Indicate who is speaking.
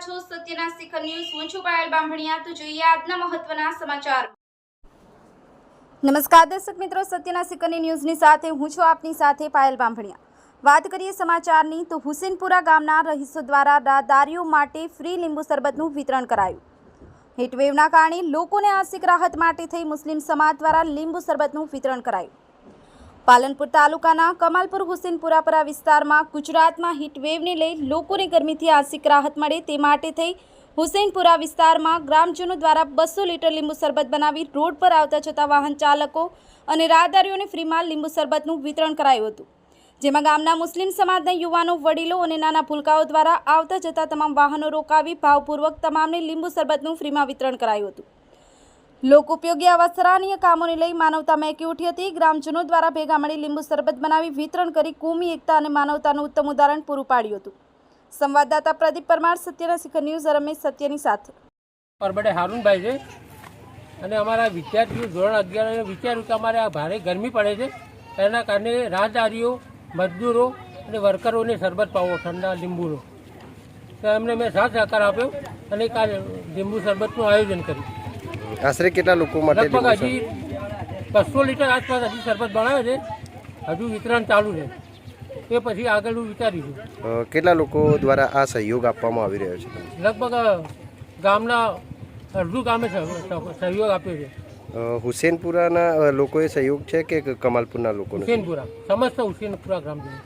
Speaker 1: છો સત્યના શિખર ન્યૂઝ। હું છું પાયલ બામણિયા। તો જોઈએ આજના મહત્વના સમાચાર। નમસ્કાર દર્શક મિત્રો, સત્યના શિખરની ન્યૂઝની સાથે હું છું આપની સાથે પાયલ બામણિયા। વાત કરીએ સમાચારની તો હુસેનપુરા ગામના રહીશો દ્વારા રાહદારીઓ માટે ફ્રી લીંબુ શરબતનું વિતરણ કરાયું। હીટવેવના કારણે લોકોને આંશિક રાહત માટે થઈ મુસ્લિમ સમાજ દ્વારા લીંબુ શરબતનું વિતરણ કરાયું। પાલનપુર તાલુકાના કમાલપુર હુસેનપુરા વિસ્તારમાં ગુજરાતમાં હીટવેવને લઈ લોકોને ગરમીથી આંશિક રાહત મળે તે માટે થઈ હુસેનપુરા વિસ્તારમાં ગ્રામજનો દ્વારા 200 લીટર લીંબુ શરબત બનાવી રોડ પર આવતા જતા વાહન ચાલકો અને રાહદારીઓને ફ્રીમાં લીંબુ શરબતનું વિતરણ કરાયું હતું, જેમાં ગામના મુસ્લિમ સમાજના યુવાનો, વડીલો અને નાના ભૂલકાઓ દ્વારા આવતા જતા તમામ વાહનો રોકાવી ભાવપૂર્વક તમામને લીંબુ શરબતનું ફ્રીમાં વિતરણ કરાયું હતું। लोक उपयोगी आवा सराहनीय कामों लई मानवता महकी उठी हती। ग्रामजनों द्वारा भेगा मळी लींबू शरबत बनावी वितरण करी कौमी एकता और मानवताનું उत्तम उदाहरण पूरुं पाड्युं हतुं। संवाददाता प्रदीप परमार, सत्यना शिखर न्यूज, रमेश सत्यनी साथे।
Speaker 2: परबड़े हारून भाई छे अने अमारा विद्यार्थीओ धोरण 11 ने विचार्युं के अमारे आ भारे गरमी पड़े छे, तेना कारणे राहदारीओ, मजदूरो अने वर्करोने शरबत पावो ठंडा લીંબુનો। तो एमने मैं साथ सहकार आप्यो अने आ લીંબુ शरबतनुं आयोजन कर्युं।
Speaker 3: आश्रे केटला लोको माटे
Speaker 2: लगभग हजी 200 लीटर आसपास हजी शरबत बनावे छे, हजू वितरण चालू है। એ પછી આગળનું વિચારીશું।
Speaker 3: કેટલા લોકો દ્વારા આ સહયોગ આપવામાં આવી રહ્યો છે?
Speaker 2: લગભગ ગામના અડધું ગામે સહયોગ આપ્યો છે।
Speaker 3: હુસેનપુરાના લોકોએ સહયોગ છે કે કમાલપુરના લોકોનો?
Speaker 2: હુસેનપુરા, સમસ્ત હુસેનપુરા ગ્રામજનો।